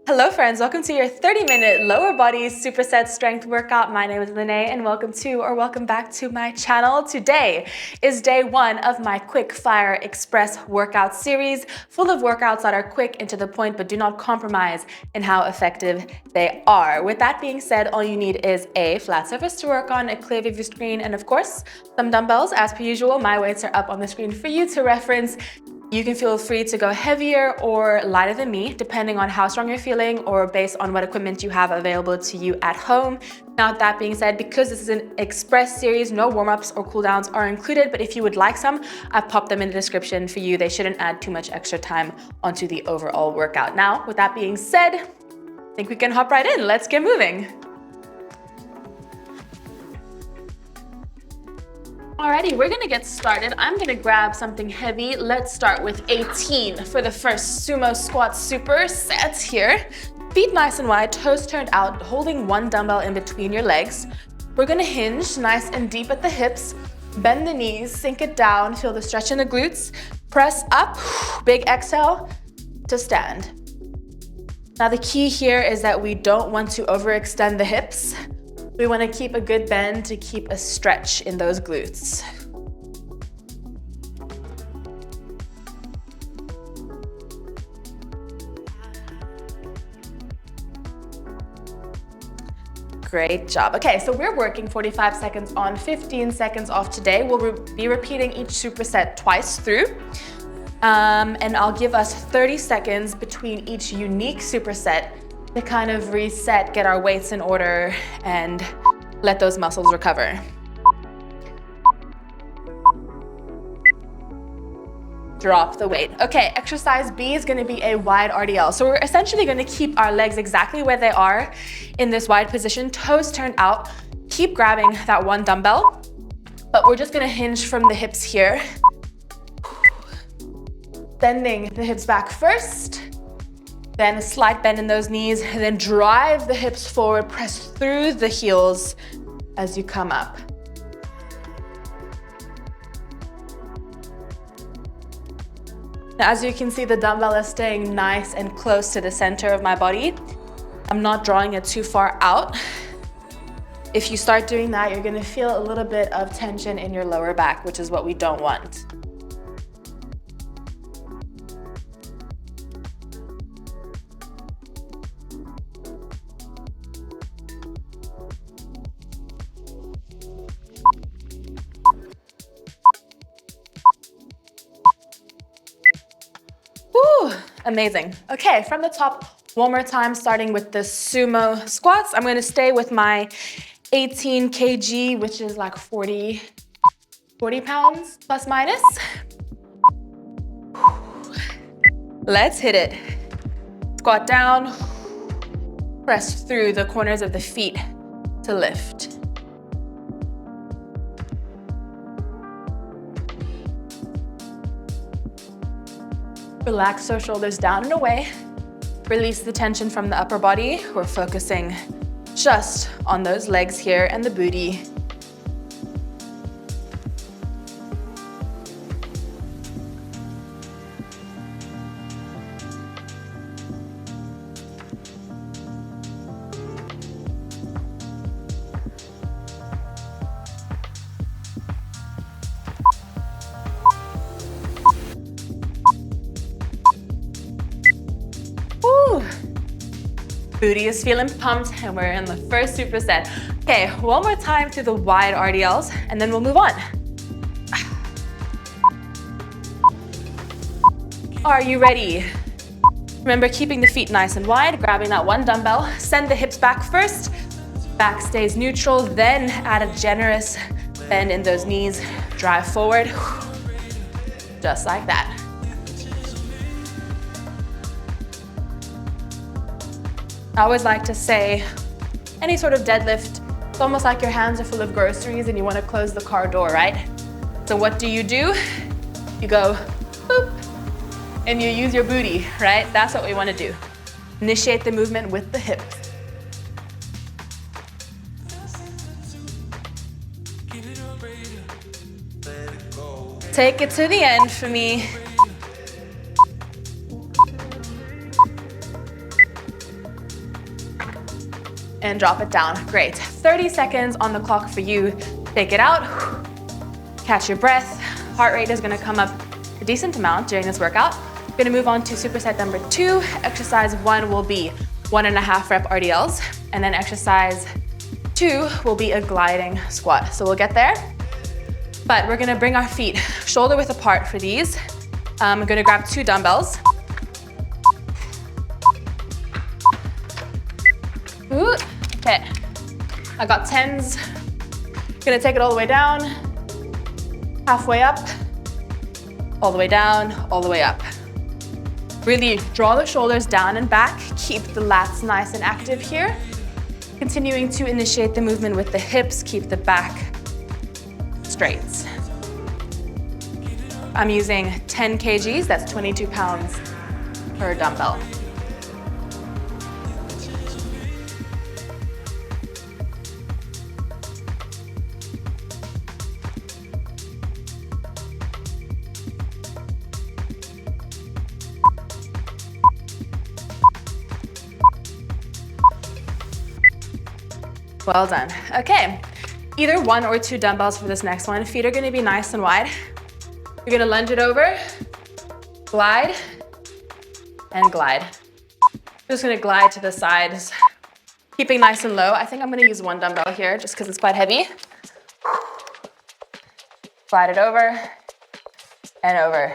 Hello friends, welcome to your 30-minute lower body superset strength workout. My name is Lene and welcome back to my channel. Today is day one of my Quickfire Express workout series, full of workouts that are quick and to the point but do not compromise in how effective they are. With that being said, all you need is a flat surface to work on, a clear view of your screen, and of course, some dumbbells. As per usual, my weights are up on the screen for you to reference. You can feel free to go heavier or lighter than me, depending on how strong you're feeling or based on what equipment you have available to you at home. Now, that being said, because this is an express series, no warm-ups or cooldowns are included, but if you would like some, I've popped them in the description for you. They shouldn't add too much extra time onto the overall workout. Now, with that being said, I think we can hop right in. Let's get moving. Alrighty, we're gonna get started. I'm gonna grab something heavy. Let's start with 18 for the first Sumo Squat Supersets here. Feet nice and wide, toes turned out, holding one dumbbell in between your legs. We're gonna hinge nice and deep at the hips, bend the knees, sink it down, feel the stretch in the glutes, press up, big exhale to stand. Now the key here is that we don't want to overextend the hips. We want to keep a good bend to keep a stretch in those glutes. Great job. Okay, so we're working 45 seconds on, 15 seconds off today. We'll be repeating each superset twice through. And I'll give us 30 seconds between each unique superset to kind of reset, get our weights in order, and let those muscles recover. Drop the weight. Okay, exercise B is gonna be a wide RDL. So we're essentially gonna keep our legs exactly where they are in this wide position, toes turned out. Keep grabbing that one dumbbell, but we're just gonna hinge from the hips here. Bending the hips back first. Then a slight bend in those knees, and then drive the hips forward, press through the heels as you come up. Now, as you can see, the dumbbell is staying nice and close to the center of my body. I'm not drawing it too far out. If you start doing that, you're gonna feel a little bit of tension in your lower back, which is what we don't want. Amazing. Okay, from the top, one more time, starting with the sumo squats. I'm gonna stay with my 18 kg, which is like 40 pounds plus minus. Let's hit it. Squat down, press through the corners of the feet to lift. Relax those shoulders down and away. Release the tension from the upper body. We're focusing just on those legs here and the booty. Booty is feeling pumped and we're in the first superset. Okay, one more time to the wide RDLs and then we'll move on. Are you ready? Remember, keeping the feet nice and wide, grabbing that one dumbbell, send the hips back first, back stays neutral, then add a generous bend in those knees, drive forward, just like that. I always like to say, any sort of deadlift, it's almost like your hands are full of groceries and you want to close the car door, right? So what do? You go, boop, and you use your booty, right? That's what we want to do. Initiate the movement with the hips. Take it to the end for me. and drop it down. Great. 30 seconds on the clock for you. Take it out. Catch your breath. Heart rate is gonna come up a decent amount during this workout. We're gonna move on to superset number 2. Exercise 1 will be 1.5 rep RDLs, and then exercise 2 will be a gliding squat. So we'll get there, but we're gonna bring our feet shoulder width apart for these. I'm gonna grab 2 dumbbells. Ooh, okay, I got 10s. Gonna take it all the way down, halfway up, all the way down, all the way up. Really draw the shoulders down and back. Keep the lats nice and active here. Continuing to initiate the movement with the hips. Keep the back straight. I'm using 10 kgs, that's 22 pounds per dumbbell. Well done. Okay, either 1 or 2 dumbbells for this next one. Feet are gonna be nice and wide. You're gonna lunge it over, glide, and glide. Just gonna glide to the sides, keeping nice and low. I think I'm gonna use 1 dumbbell here just because it's quite heavy. Glide it over and over.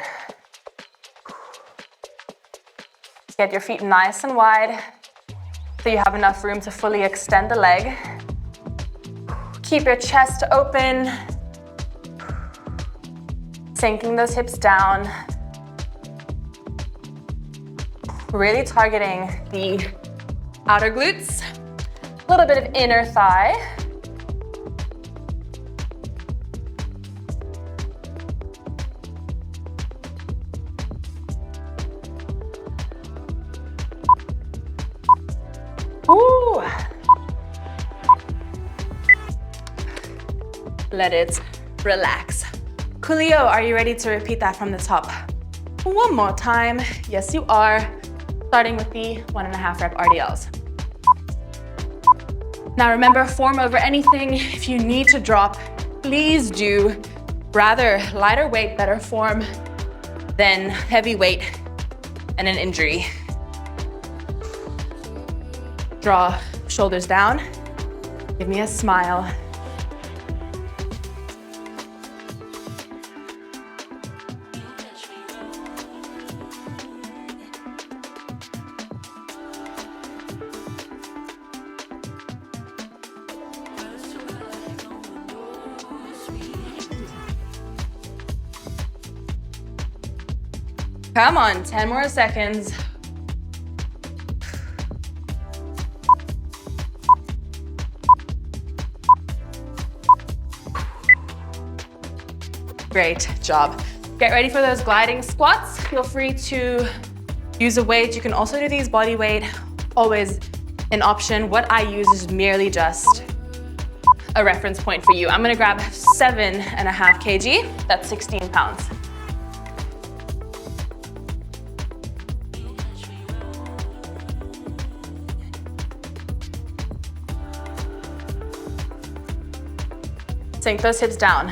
Get your feet nice and wide so you have enough room to fully extend the leg. Keep your chest open, sinking those hips down. Really targeting the outer glutes, a little bit of inner thigh. Ooh. Let it relax. Coolio, are you ready to repeat that from the top? One more time. Yes, you are. Starting with the 1.5 rep RDLs. Now remember, form over anything. If you need to drop, please do. Rather lighter weight, better form than heavy weight and an injury. Draw shoulders down. Give me a smile. Come on, 10 more seconds. Great job. Get ready for those gliding squats. Feel free to use a weight. You can also do these body weight, always an option. What I use is merely just a reference point for you. I'm gonna grab 7.5 kg, that's 16 pounds. Sink those hips down.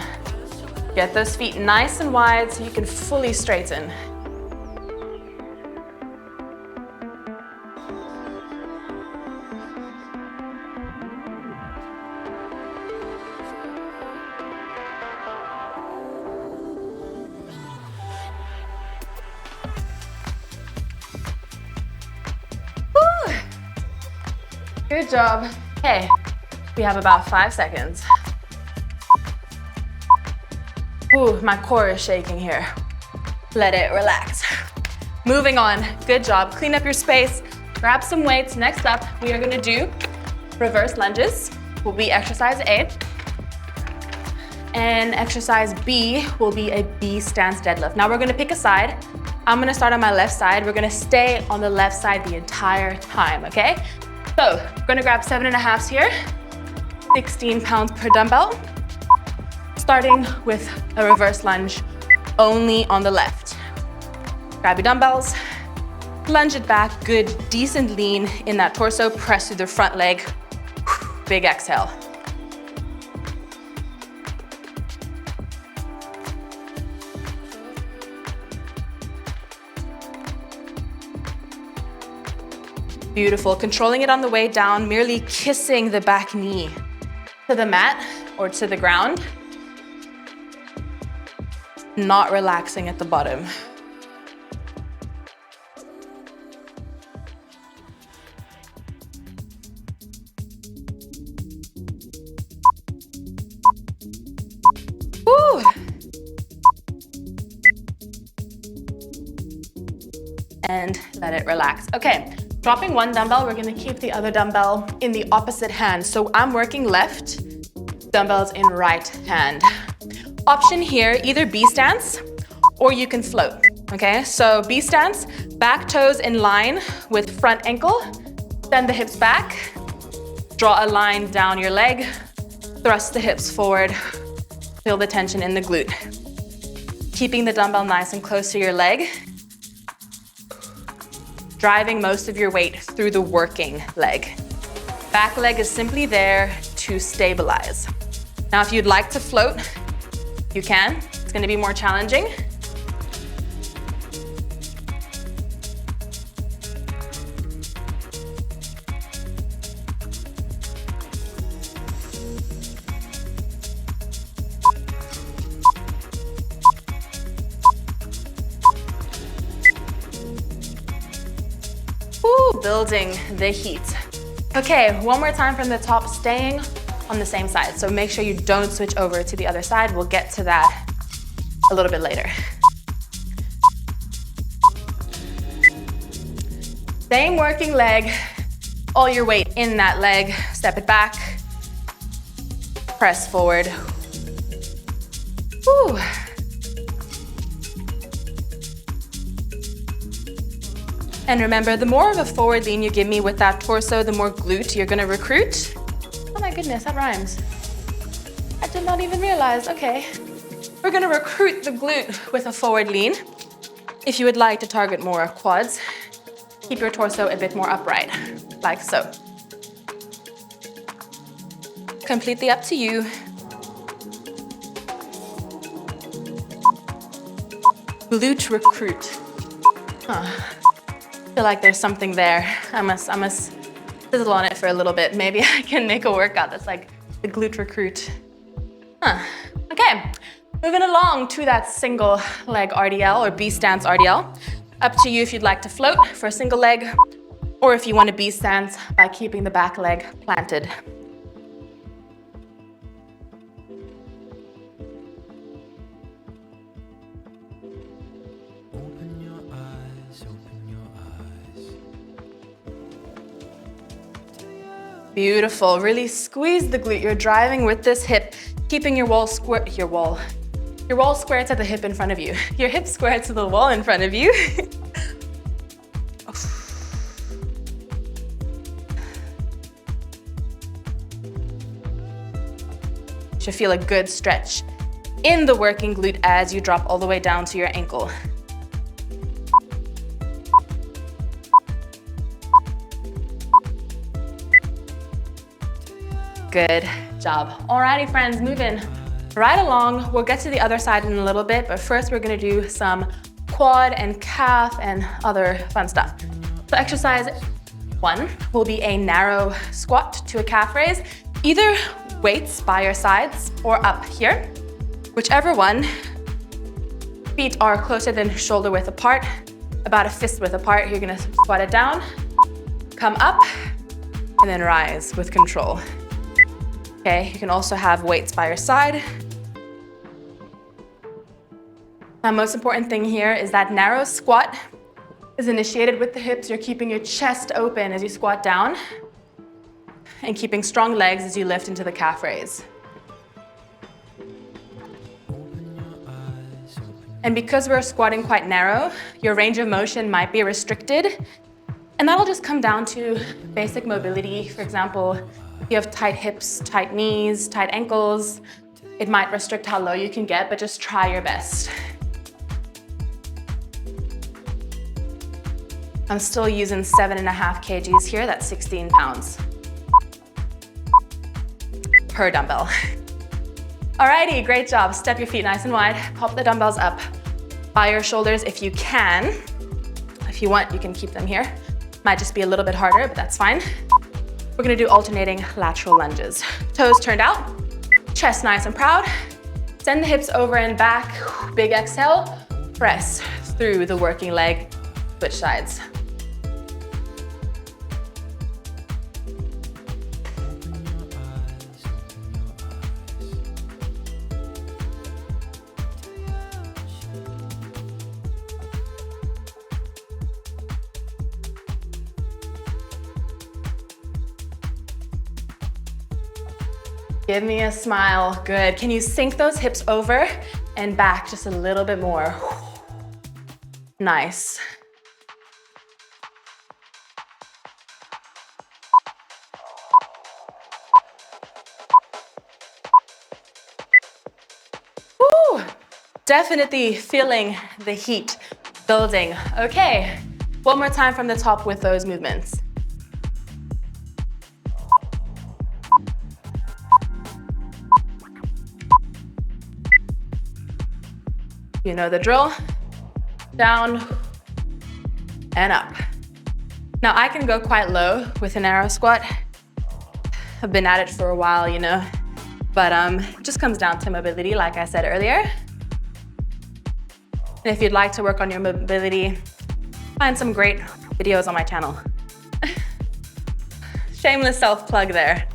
Get those feet nice and wide so you can fully straighten. Woo. Good job. Okay, we have about 5 seconds. Ooh, my core is shaking here. Let it relax. Moving on, good job. Clean up your space, grab some weights. Next up, we are gonna do reverse lunges, will be exercise A. And exercise B will be a B stance deadlift. Now we're gonna pick a side. I'm gonna start on my left side. We're gonna stay on the left side the entire time, okay? So, we're gonna grab 7.5s here, 16 pounds per dumbbell. Starting with a reverse lunge only on the left. Grab your dumbbells, lunge it back, good, decent lean in that torso, press through the front leg Big exhale. Beautiful. Controlling it on the way down, merely kissing the back knee to the mat or to the ground. Not relaxing at the bottom. Woo. And let it relax. Okay. Dropping one dumbbell, we're gonna keep the other dumbbell in the opposite hand. So I'm working left, dumbbells in right hand. Option here, either B stance or you can float, okay? So B stance, back toes in line with front ankle, bend the hips back, draw a line down your leg, thrust the hips forward, feel the tension in the glute. Keeping the dumbbell nice and close to your leg, driving most of your weight through the working leg. Back leg is simply there to stabilize. Now, if you'd like to float, you can. It's gonna be more challenging. Building the heat. Okay, one more time from the top, staying on the same side. So make sure you don't switch over to the other side. We'll get to that a little bit later. Same working leg, all your weight in that leg. Step it back, press forward. Woo. And remember, the more of a forward lean you give me with that torso, the more glute you're gonna recruit. Oh my goodness, that rhymes. I did not even realize, okay. We're gonna recruit the glute with a forward lean. If you would like to target more quads, keep your torso a bit more upright, like so. Completely up to you. Glute recruit. I feel like there's something there. I must sizzle on it for a little bit. Maybe I can make a workout that's like the glute recruit. Okay, moving along to that single leg RDL or B stance RDL. Up to you if you'd like to float for a single leg or if you want to B stance by keeping the back leg planted. Beautiful, really squeeze the glute. You're driving with this hip, keeping your wall square, your wall square to the hip in front of you. Your hip square to the wall in front of you. Should feel a good stretch in the working glute as you drop all the way down to your ankle. Good job. Alrighty, friends, moving right along. We'll get to the other side in a little bit, but first we're gonna do some quad and calf and other fun stuff. So exercise 1 will be a narrow squat to a calf raise, either weights by your sides or up here, whichever one. Feet are closer than shoulder width apart, about a fist width apart. You're gonna squat it down, come up, and then rise with control. Okay, you can also have weights by your side. Now, most important thing here is that narrow squat is initiated with the hips. You're keeping your chest open as you squat down and keeping strong legs as you lift into the calf raise. And because we're squatting quite narrow, your range of motion might be restricted. And that'll just come down to basic mobility. For example, if you have tight hips, tight knees, tight ankles, it might restrict how low you can get, but just try your best. I'm still using 7.5 kgs here, that's 16 pounds. per dumbbell. Alrighty, great job. Step your feet nice and wide. Pop the dumbbells up by your shoulders if you can. If you want, you can keep them here. Might just be a little bit harder, but that's fine. We're gonna do alternating lateral lunges. Toes turned out, chest nice and proud. Send the hips over and back. Big exhale, press through the working leg, switch sides. Give me a smile, good. Can you sink those hips over and back just a little bit more? Nice. Woo! Definitely feeling the heat building. Okay, one more time from the top with those movements. You know the drill. Down and up. Now I can go quite low with an arrow squat. I've been at it for a while, you know, but it just comes down to mobility, like I said earlier. And if you'd like to work on your mobility, find some great videos on my channel. Shameless self-plug there.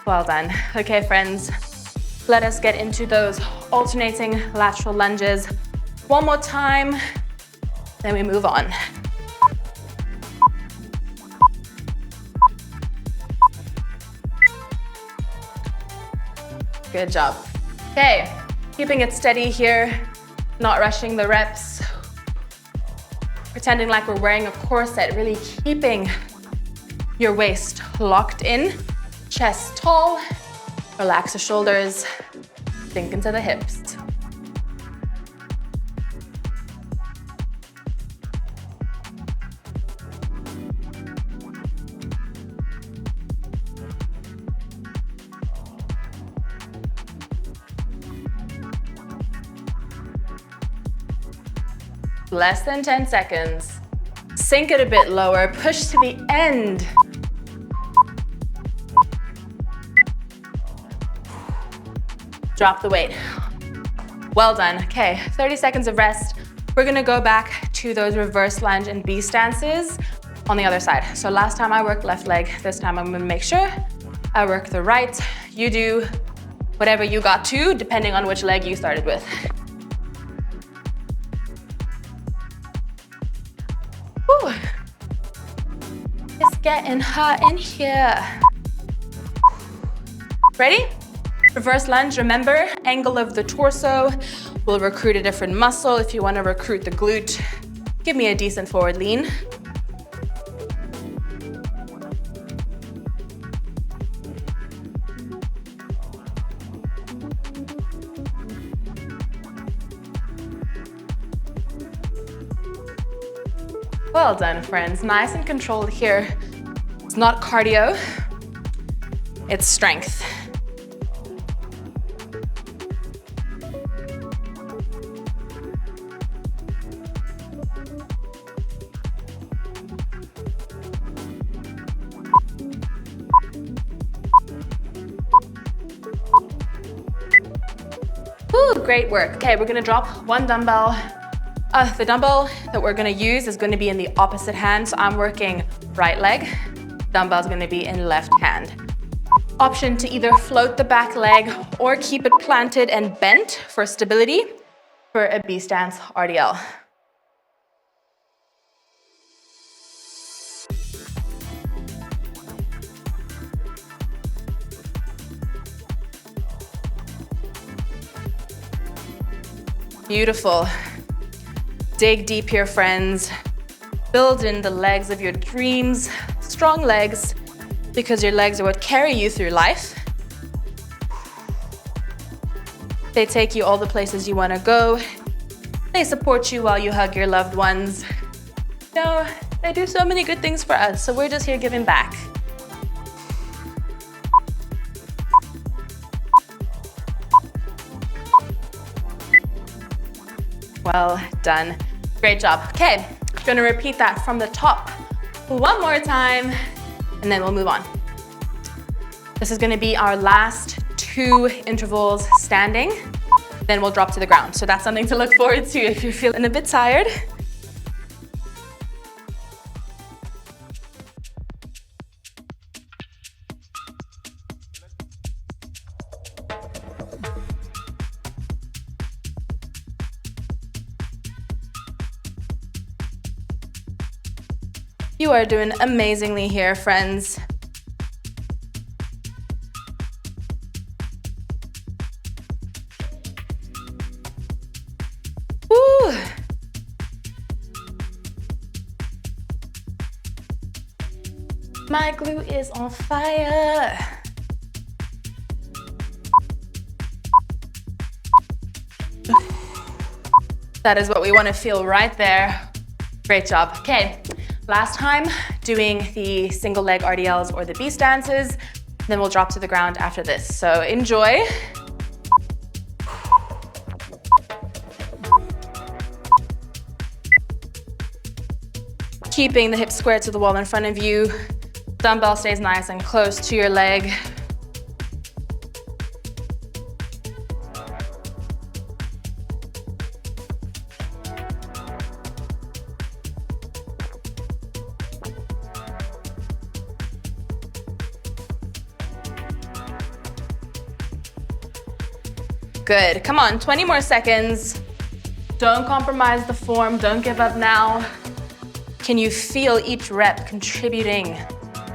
Well done. Okay, friends, let us get into those alternating lateral lunges. One more time, then we move on. Good job. Okay, keeping it steady here, not rushing the reps, pretending like we're wearing a corset, really keeping your waist locked in. Chest tall, relax the shoulders, sink into the hips. Less than 10 seconds. Sink it a bit lower, push to the end. Drop the weight. Well done. Okay, 30 seconds of rest. We're gonna go back to those reverse lunge and B stances on the other side. So last time I worked left leg, this time I'm gonna make sure I work the right. You do whatever you got to, depending on which leg you started with. Whew. It's getting hot in here. Ready? Reverse lunge, remember, angle of the torso will recruit a different muscle. If you want to recruit the glute, give me a decent forward lean. Well done, friends. Nice and controlled here. It's not cardio, it's strength. Ooh, great work. Okay, we're gonna drop one dumbbell. The dumbbell that we're gonna use is gonna be in the opposite hand. So I'm working right leg. Dumbbell's gonna be in left hand. Option to either float the back leg or keep it planted and bent for stability for a B stance RDL. Beautiful. Dig deep here, friends. Build in the legs of your dreams, strong legs, because your legs are what carry you through life. They take you all the places you want to go. They support you while you hug your loved ones. No, they do so many good things for us, so we're just here giving back. Well done. Great job. Okay, gonna repeat that from the top one more time, and then we'll move on. This is gonna be our last 2 intervals standing, then we'll drop to the ground. So that's something to look forward to if you're feeling a bit tired. You are doing amazingly here, friends. Woo. My glute is on fire. That is what we want to feel right there. Great job. Okay. Last time, doing the single leg RDLs or the B stances, then we'll drop to the ground after this. So enjoy. Keeping the hips square to the wall in front of you. Dumbbell stays nice and close to your leg. Good, come on, 20 more seconds. Don't compromise the form, don't give up now. Can you feel each rep contributing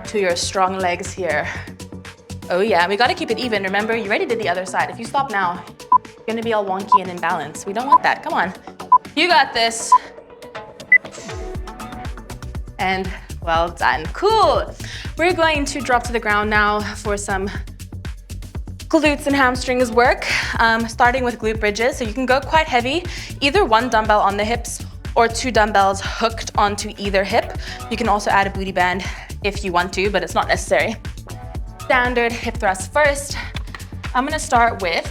to your strong legs here? Oh yeah, we gotta keep it even. Remember, you already did the other side. If you stop now, you're gonna be all wonky and imbalanced. We don't want that, come on. You got this. And well done, cool. We're going to drop to the ground now for some glutes and hamstrings work, starting with glute bridges. So you can go quite heavy, either 1 dumbbell on the hips or 2 dumbbells hooked onto either hip. You can also add a booty band if you want to, but it's not necessary. Standard hip thrust first. I'm gonna start with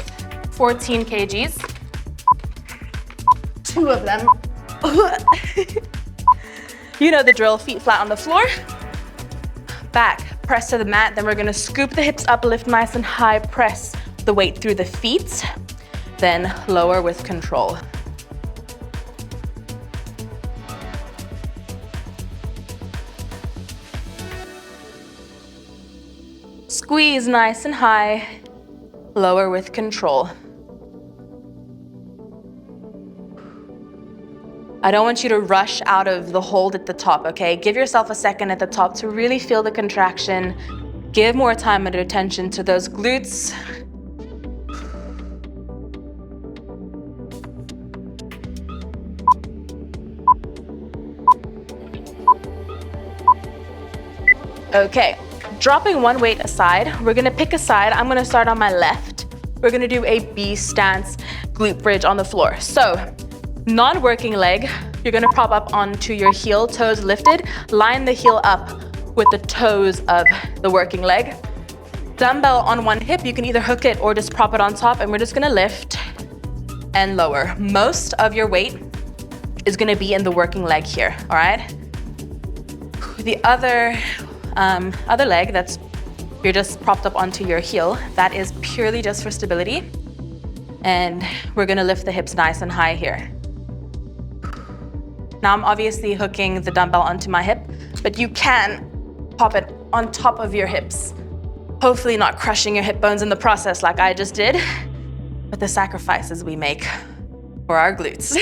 14 kgs. 2 of them. You know the drill, feet flat on the floor. Back. Press to the mat, then we're gonna scoop the hips up, lift nice and high, press the weight through the feet, then lower with control. Squeeze nice and high, lower with control. I don't want you to rush out of the hold at the top, okay? Give yourself a second at the top to really feel the contraction. Give more time and attention to those glutes. Okay, dropping one weight aside, we're gonna pick a side. I'm gonna start on my left. We're gonna do a B stance glute bridge on the floor. So, non-working leg, you're gonna prop up onto your heel, toes lifted, line the heel up with the toes of the working leg. Dumbbell on one hip, you can either hook it or just prop it on top, and we're just gonna lift and lower. Most of your weight is gonna be in the working leg here, all right? The other leg, that's you're just propped up onto your heel, that is purely just for stability. And we're gonna lift the hips nice and high here. Now I'm obviously hooking the dumbbell onto my hip, but you can pop it on top of your hips. Hopefully not crushing your hip bones in the process like I just did, but the sacrifices we make for our glutes.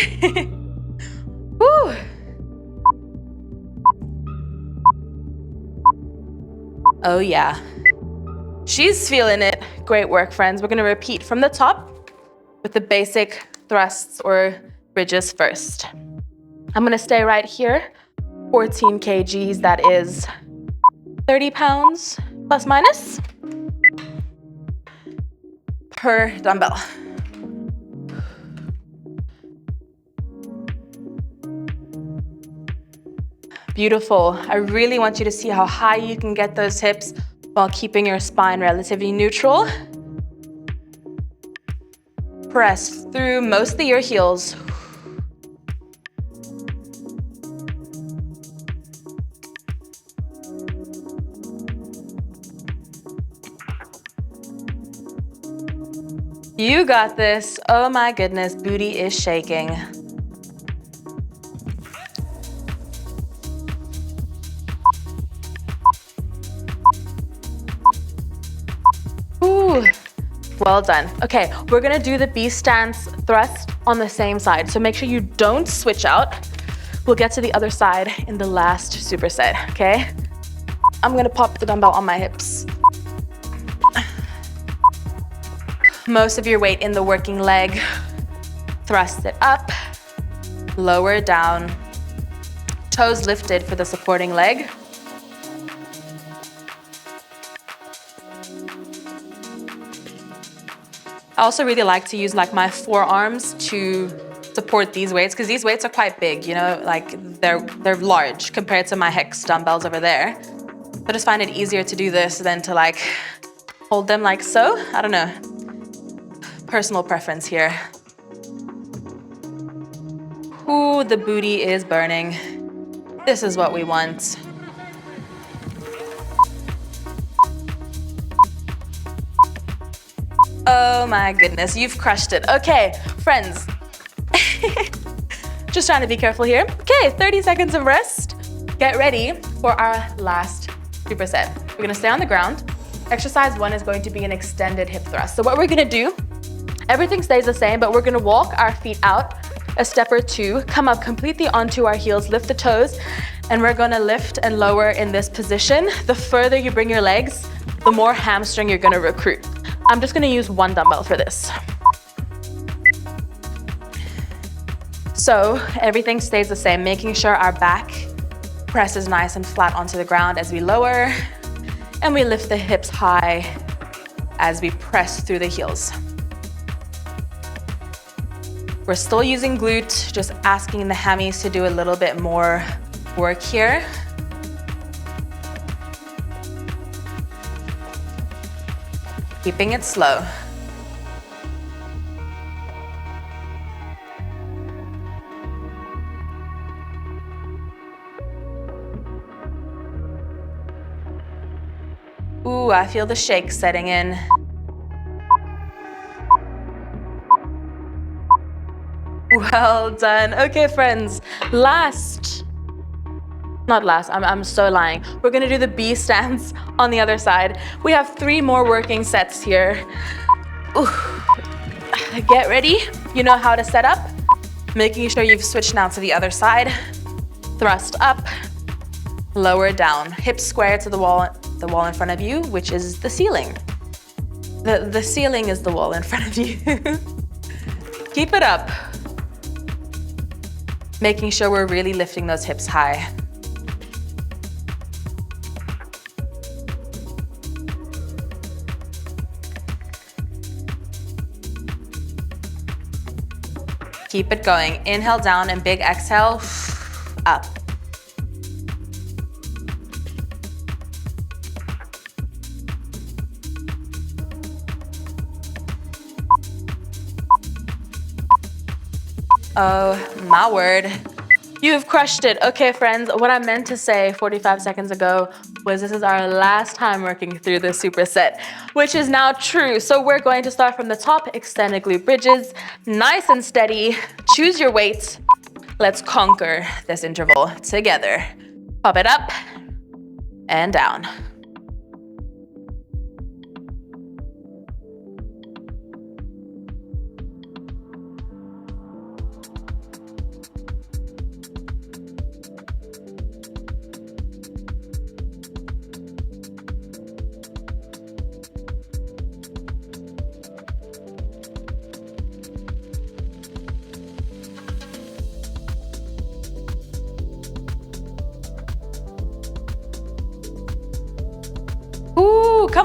Woo. Oh yeah, she's feeling it. Great work, friends. We're gonna repeat from the top with the basic thrusts or bridges first. I'm gonna stay right here 14 kgs, that is 30 pounds plus minus per dumbbell. Beautiful. I really want you to see how high you can get those hips while keeping your spine relatively neutral. Press through mostly your heels. You got this. Oh my goodness, booty is shaking. Ooh, well done. Okay, we're gonna do the B stance thrust on the same side. So make sure you don't switch out. We'll get to the other side in the last superset, okay? I'm gonna pop the dumbbell on my hips. Most of your weight in the working leg. Thrust it up, lower it down. Toes lifted for the supporting leg. I also really like to use like my forearms to support these weights because these weights are quite big, you know, like they're large compared to my hex dumbbells over there. I just find it easier to do this than to like hold them like so. I don't know. Personal preference here. Ooh, the booty is burning. This is what we want. Oh my goodness, you've crushed it. Okay, friends. Just trying to be careful here. Okay, 30 seconds of rest. Get ready for our last superset. We're gonna stay on the ground. Exercise 1 is going to be an extended hip thrust. So what we're gonna do, everything stays the same, but we're gonna walk our feet out a step or two, come up completely onto our heels, lift the toes, and we're gonna lift and lower in this position. The further you bring your legs, the more hamstring you're gonna recruit. I'm just gonna use one dumbbell for this. So everything stays the same, making sure our back presses nice and flat onto the ground as we lower, and we lift the hips high as we press through the heels. We're still using glute, just asking the hammies to do a little bit more work here. Keeping it slow. Ooh, I feel the shake setting in. Well done. Okay, friends, I'm so lying. We're gonna do the B stance on the other side. We have 3 more working sets here. Ooh. Get ready. You know how to set up. Making sure you've switched now to the other side. Thrust up, lower down. Hips square to the wall in front of you, which is the ceiling. The ceiling is the wall in front of you. Keep it up. Making sure we're really lifting those hips high. Keep it going. Inhale down and big exhale, up. Oh my word. You've crushed it. Okay, friends, what I meant to say 45 seconds ago was this is our last time working through the superset, which is now true. So we're going to start from the top, extended glute bridges, nice and steady. Choose your weight. Let's conquer this interval together. Pop it up and down.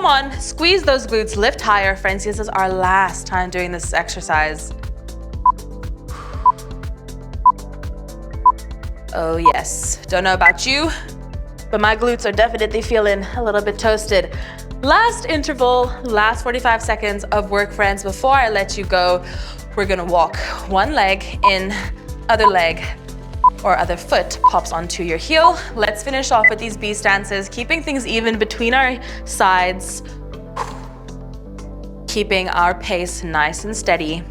Come on, squeeze those glutes, lift higher, friends. This is our last time doing this exercise. Oh yes, don't know about you, but my glutes are definitely feeling a little bit toasted. Last interval, last 45 seconds of work, friends. Before I let you go, we're gonna walk one leg in, other leg or other foot pops onto your heel. Let's finish off with these B stances, keeping things even between our sides, keeping our pace nice and steady.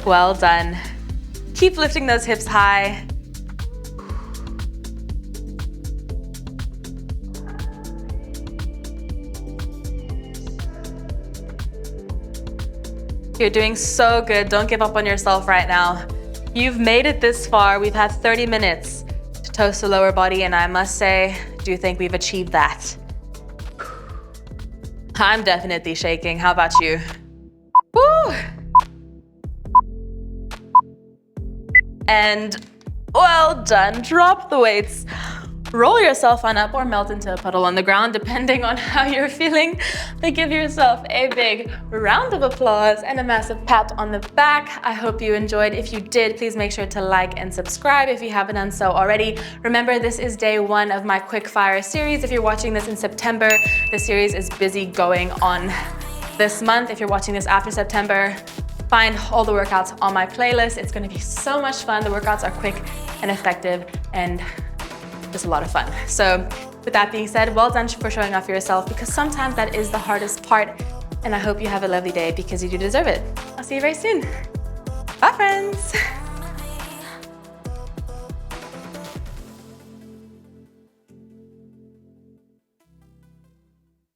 Well done. Keep lifting those hips high. You're doing so good. Don't give up on yourself right now. You've made it this far. We've had 30 minutes to toast the lower body, and I must say, I do think we've achieved that. I'm definitely shaking. How about you? Woo! And well done. Drop the weights. Roll yourself on up or melt into a puddle on the ground, depending on how you're feeling. But give yourself a big round of applause and a massive pat on the back. I hope you enjoyed. If you did, please make sure to like and subscribe if you haven't done so already. Remember, this is day 1 of my Quickfire series. If you're watching this in September, the series is busy going on this month. If you're watching this after September, find all the workouts on my playlist. It's gonna be so much fun. The workouts are quick and effective and just a lot of fun. So with that being said, well done for showing off for yourself, because sometimes that is the hardest part. And I hope you have a lovely day because you do deserve it. I'll see you very soon. Bye, friends.